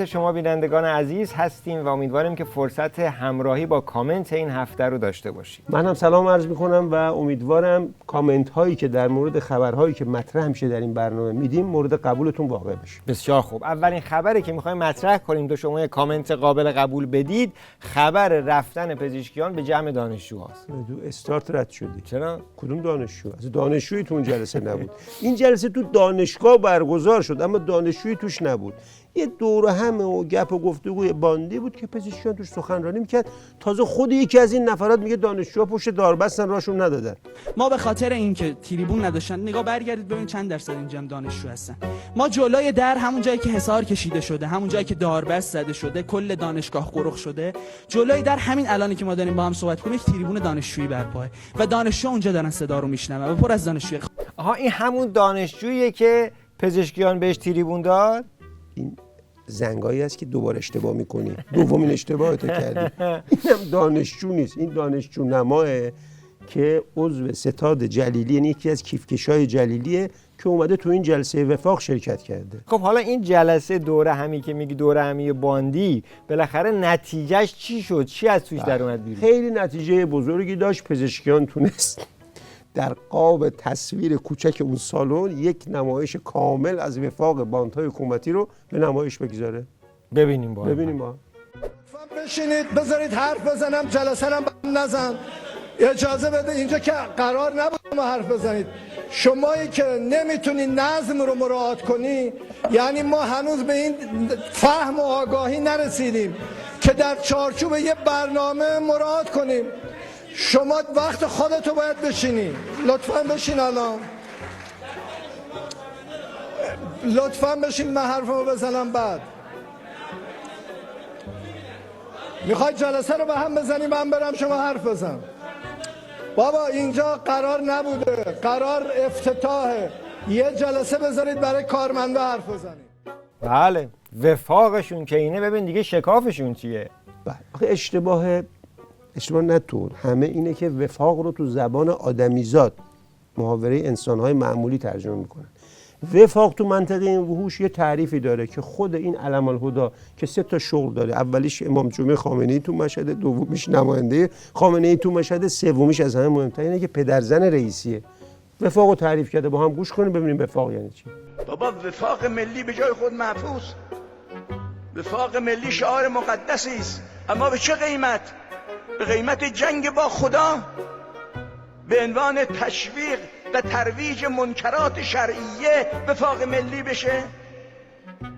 شما بینندگان عزیز هستیم و امیدواریم که فرصت همراهی با کامنت این هفته رو داشته باشید. من هم سلام عرض میکنم و امیدوارم کامنت هایی که در مورد خبرهایی که مطرح میشه در این برنامه میدیم مورد قبولتون واقع بشه. بسیار خوب. اولین خبری که میخوایم مطرح کنیم شما کامنت قابل قبول بدید، خبر رفتن پزشکیان به جمع دانشجوهاست. دو استارت رد شدی. چرا؟ کدوم دانشجو؟ از دانشجویی تو اون جلسه نبود. این جلسه تو دانشگاه برگزار شد اما دانشجویی توش نبود. یه دوره هم و گپ و گفتگوی باندی بود که پزشکیان توش سخنرانی میکرد. تازه خود یکی از این نفرات میگه دانشجوها پشت داربستن راشون ندادن. ما به خاطر اینکه تریبون نداشتن، نگاه برگردید ببین چند درصد اینجا دانشجو هستن. ما جلوی در همون جایی که حصار کشیده شده، همون جایی که داربست زده شده، کل دانشگاه قرق شده، جلوی در همین الانی که ما داریم با هم صحبت کنیم یک تریبون دانشجویی برپاه و دانشجو اونجا دارن صدا رو میشنون و پر از دانشجو. آها، این همون دانشجوییه که پزشکیان بهش تریبون داد؟ این زنگایی است که دوباره اشتباه میکنی. دومین اشتباهت کردی. اینم دانشجو نیست، این دانشجو نماه که عضو ستاد جلیلی، یعنی یکی از کیفکشای جلیلیه که اومده تو این جلسه وفاق شرکت کرده. خب حالا این جلسه دوره همی که میگی دوره همی باندی، بالاخره نتیجهش چی شد؟ چی از توش در اومد بیرون؟ خیلی نتیجه بزرگی داشت. پزشکیان تونست در قاب تصویر کوچک اون سالن یک نمایش کامل از وفاق باندهای حکومتی رو به نمایش بگذاره. ببینیم با بشینید بذارید حرف بزنم، جلسه هم نزن. اجازه بده، اینجا که قرار نبود ما حرف بزنید. شمایی که نمیتونی نظم رو مراعات کنی، یعنی ما هنوز به این فهم و آگاهی نرسیدیم که در چارچوب یه برنامه مراعات کنیم. شما وقت خودتو باید بشینی. لطفاً بشین الان. لطفاً بشین، من حرفمو بزنم بعد. میخوای جلسه رو به هم بزنی من برم شما حرف بزن؟ بابا اینجا قرار نبوده، قرار افتتاحه. یه جلسه بذارید برای کارمندا حرف بزنید. بله، وفاقشون که اینه، ببین دیگه شکافشون چیه. بله، اشتباه نتون همه اینه که وفاق رو تو زبان آدمیزاد، محاوره انسان‌های معمولی ترجمه میکنن. وفاق تو منطقه این وحوش یه تعریفی داره که خود این علم الهدی که 3 تا شغل داره. اولیش امام جمعه خامنه‌ای تو مشهد، دومیش نماینده خامنه‌ای تو مشهد، سومیش از همه مهمتر اینه که پدرزن رئیسیه. وفاق رو تعریف کرده، با هم گوش کنیم ببینیم وفاق یعنی چی. بابا وفاق ملی به جای خود محفوظ. وفاق ملی شعار مقدسی است، اما به چه قیمت؟ به قیمت جنگ با خدا، به عنوان تشویق و ترویج منکرات شرعیه وفاق ملی بشه.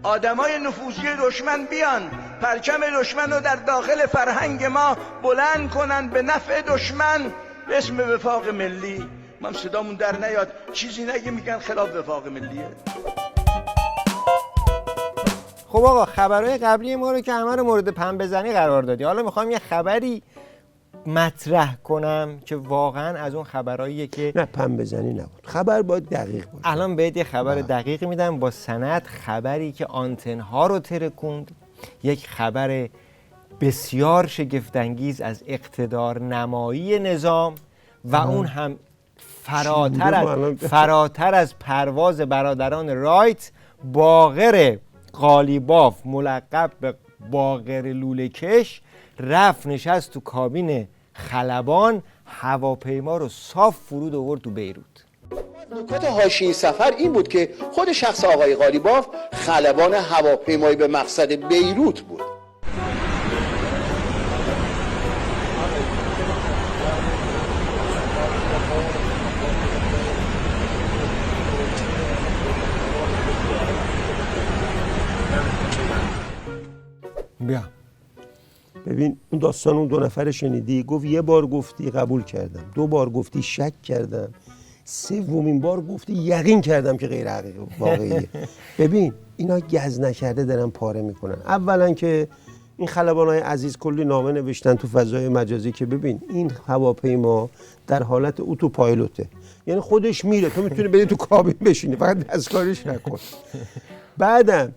آدمای نفوذی دشمن بیان پرچم دشمن رو در داخل فرهنگ ما بلند کنن به نفع دشمن به اسم وفاق ملی. ما صدامون در نیاد، چیزی نگه میگن خلاف وفاق ملیه. خب آقا، خبرهای قبلی ما رو که همه رو مورد پنبه‌زنی قرار دادی. حالا میخوام یه خبری مطرح کنم که واقعا از اون خبراییه که نه پنبه‌زنی نبود، خبر باید دقیق باشه. الان بهت یه خبر دقیق میدم با سند، خبری که آنتن‌ها رو ترکوند، یک خبر بسیار شگفت‌انگیز از اقتدار نمایی نظام و اون هم فراتر از پرواز برادران رایت. باقر قالیباف ملقب به باقر لوله‌کش رفت نشست تو کابین خلبان، هواپیما رو صاف فرود آورد تو بیروت. نکات حاشیه سفر این بود که خود شخص آقای قالیباف خلبان هواپیمایی به مقصد بیروت بود. بیا ببین اون داستان اون 2 نفر شنیدی؟ گفت یه بار گفتی قبول کردم، 2 بار گفتی شک کردم، 3مین بار گفتی یقین کردم که غیر حقیقی واقعیه. ببین اینا گز نکرده دارن پاره میکنن. اولا که این خلبانای عزیز کلی نامه نوشتن تو فضای مجازی که ببین این هواپیما در حالت اتوپایلوته، یعنی خودش میره، تو میتونی بری تو کابین بشینی، فقط دستکاریش نکن. بعدم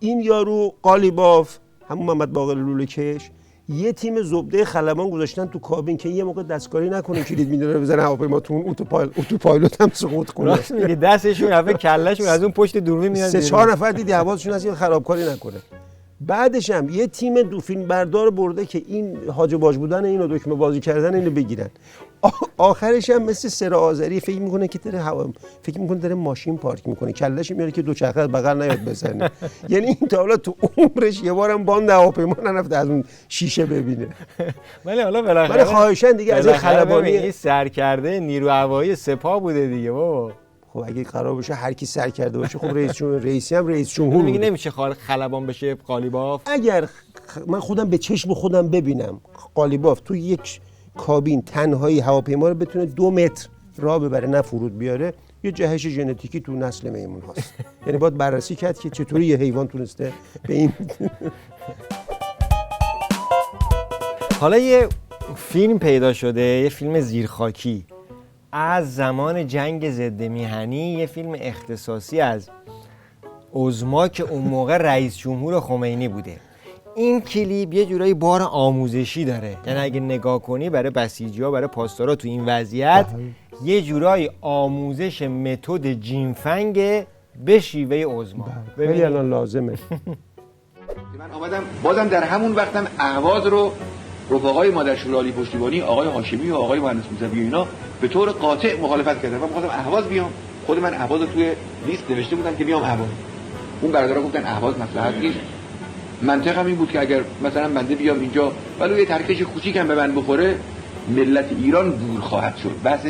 این یارو قالیباف، همون محمد باقر لوله‌کش، یه تیم زبده خلبان گذاشتن تو کابین که یه موقع دستکاری نکنه، کلید میدونه بزنه هواپیما تو اون اتوپایلوت هم سقوط کنه. راست میگه، دستشون رفته کلهشون از اون پشت دوربین میاد. 3-4 نفر دیدی حواسشون از این خرابکاری نکنه. بعدش هم یه تیم دو فیلم بردار برده که این حاج باج بودن اینو دکمه بازی کردن اینو بگیرن. آخرش هم مثل سر آذری فکر میکنه که داره ماشین پارک میکنه، کلهش میاره که دوچرخه از بغل نیاد بزنه. یعنی این تا حالا تو عمرش یه بارم باند هواپیما نرفته از اون شیشه ببینه. ولی حالا بالاخره خواهشاً دیگه از این خلبانی این سرکرده نیرو هوایی سپاه بوده دیگه بابا. خب اگه قرار باشه هر کی سر کرده باشه، خب رئیسی هم رئیس جمهور میگه نمیشه خلبان بشه قالیباف. اگر من خودم به چشم خودم ببینم قالیباف تو یک کابین تنهایی هواپیما رو بتونه 2 متر راه ببره نه فرود بیاره، یه جهش ژنتیکی تو نسل میمون هست. یعنی باید بررسی کرد که چطوری یه حیوان تونسته به این. حالا یه فیلم پیدا شده، یه فیلم زیرخاکی از زمان جنگ ضد میهنی، یه فیلم اختصاصی از عظما که اون موقع رئیس جمهور خمینی بوده. این کلیپ یه جورایی بار آموزشی داره، یعنی اگه نگاه کنی برای بسیجی‌ها، برای پاسدارا تو این وضعیت یه جورایی آموزش متد جیمفنگ به شیوه عظما. خیلی الان لازمه. من آمدم بازم در همون وقتم اهواز رو رفقای مادر شورای پشتیبانی آقای هاشمی و آقای مهندس موسوی اینا به طور قاطع مخالفت کردن. من می‌خواستم اهواز بیام، خود من اهواز رو توی لیست نوشته بودم که بیام اهواز. اون برادرها گفتن اهواز مصلحت نیست. منطقم این بود که اگر مثلا بنده بیام اینجا ولی یه ترکش کوچیکم به من بخوره، ملت ایران دور خواهد شد. بحث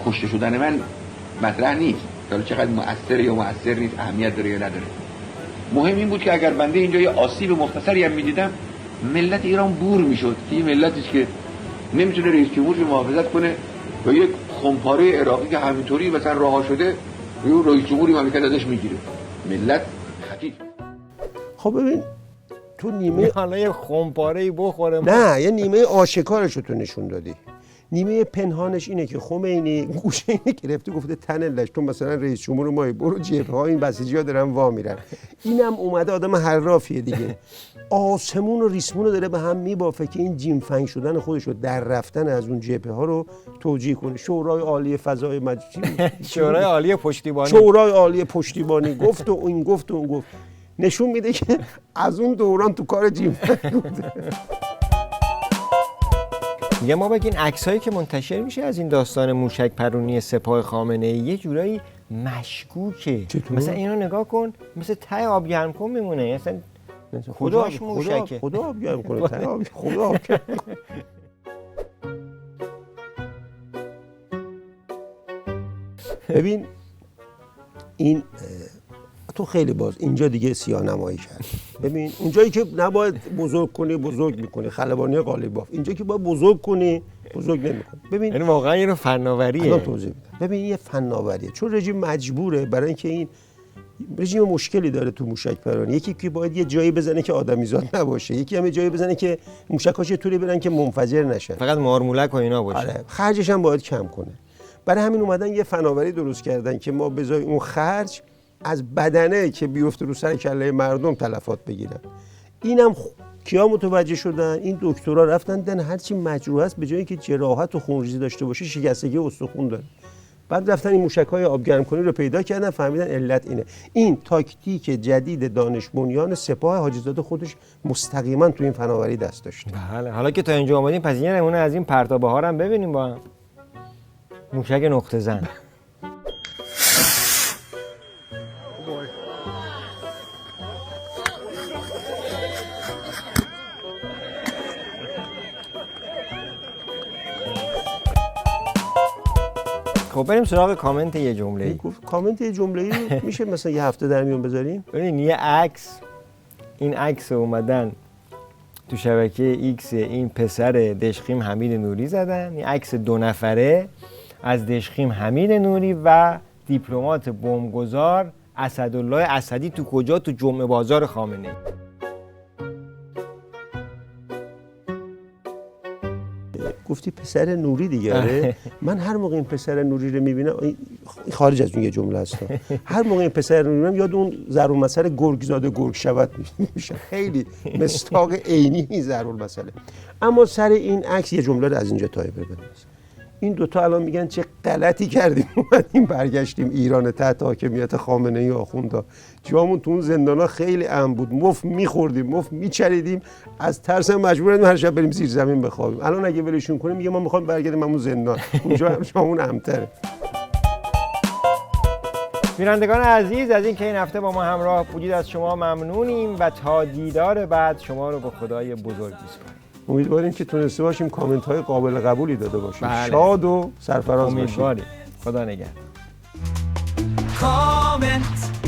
کشته شدن من مطرح نیست، حالا چقدر مؤثر یا مؤثر نیست، اهمیت داره یا نداره. مهم این بود که اگر بنده اینجا یه آسیب مختصری هم می‌دیدم، ملت ایران بور میشد. این ملتی که نمیتونه رئیس جمهور رو محافظت کنه و یک خمپاره عراقی که همینطوری مثلا رها شده یه رئیس جمهوری مملکت ازش میگیره، ملت خطیف. خب ببین تو نیمه حالا یه خمپاره‌ای بخوره، نه یه نیمه آشکارش رو تو نشون دادی. نیمه پنهانش اینه که خمینی گوشه اینه گرفته گفته تنلش تو مثلا رئیس جمهور مایی برو جبهه‌ها این بسیجی‌ها دارن وا میرن. اینم اومده آدم حرافیه دیگه، آسمون و ریسمون رو داره به هم میبافه که این جیمفنگ شدن خودش رو در رفتن از اون جبهه‌ها رو توجیه کنه. شورای عالی فضای مجلسی، شورای عالی پشتیبانی، شورای عالی پشتیبانی گفت و این گفت و اون گفت، نشون میده که از اون دوران تو کار جیمفنگ بوده. میگم ما بگین عکسایی که منتشر میشه از این داستان موشک پرونی سپاه خامنه‌ای یه جورایی مشکوکه. چطور؟ مثلا اینو نگاه کن، مثل ته آب گرم کن میمونه، اصلا کجاش موشکه؟ خدا آب گرم کنه، خدا آب گرم کنه. ببین این تو خیلی باز اینجا دیگه سیاه نمایی کرد. ببین اونجایی که نباید بزرگ کنی بزرگ میکنی، خلبانی قالیباف. اینجا که باید بزرگ کنی بزرگ نمیکنی. ببین یعنی واقعا اینو فناوریه. الان توضیح میدم. ببین یه فناوریه، چون رژیم مجبوره برای اینکه این رژیم مشکلی داره تو موشک پرانی. یکی که باید یه جایی بزنه که آدمیزاد نباشه، یکی هم یه جایی بزنه که موشکاش یه طوری برن که منفجر نشن، فقط مارمولک و اینا باشه. آره، خرجش هم باید کم کنه. برای همین اومدن یه فناوری درست کردن که ما به جای اون خرج از بدنه که بیفته رو سر کله مردم تلفات بگیرن. اینم کیا متوجه شدن؟ این دکترا رفتن دن هرچی مجروح است به جای اینکه جراحت و خونریزی داشته باشه شکستگی استخوان داره. بعد رفتن این موشک‌های آبگرم کنی رو پیدا کردن، فهمیدن علت اینه. این تاکتیک جدید دانش بنیان سپاه حاجی زاده خودش مستقیما تو این فناوری دست داشته. بله، حالا که تا اینجا اومدیم پس یه نمونه از این پرتابه ها رو هم ببینیم با هم. موشک نقطه زن. خب بریم سراغ کامنت یه جمله‌ای. کامنت یه جمله‌ای میشه مثلا یه هفته در میون بذاریم؟ ببین یه عکس، این عکس اومدن تو شبکه ایکس این پسر دشخیم حمید نوری زدن، این عکس 2 نفره از دشخیم حمید نوری و دیپلمات بمبگذار اسدالله اسدی تو کجا؟ تو جمعه بازار خامنه‌ای. گفتی پسر نوری دیگه. آره من هر موقع این پسر نوری رو میبینم، خارج از اون یه جمله هست، هر موقع این پسر نوری رو یاد اون ضرورالمثل گرگزاده گرگ شود میشه. خیلی مصداق عینی این ضرورالمثله. اما سر این عکس یه جمله رو از اینجا تا ببینید. این دوتا الان میگن چه غلطی کردیم اومدیم برگشتیم ایران تحت حاکمیت خامنه‌ای آخوندا. جامون تو اون زندانا خیلی امن بود، مفت میخوردیم، مفت میچریدیم، از ترس مجبوریم هر شب بریم زیر زمین بخوابیم. الان اگه ولشون کنیم میگه ما میخوایم برگردیم همون زندان، اونجا جامون امن‌تره. بینندگان عزیز، از اینکه این هفته با ما همراه بودید از شما ممنونیم و تا دیدار بعد شما رو به خدای بزرگ میسپاریم. امیدواریم که تونسته باشیم کامنت های قابل قبولی داده باشیم. بله. شاد و سرفراز باشیم. امیدواریم. خدا نگهدار. کامنت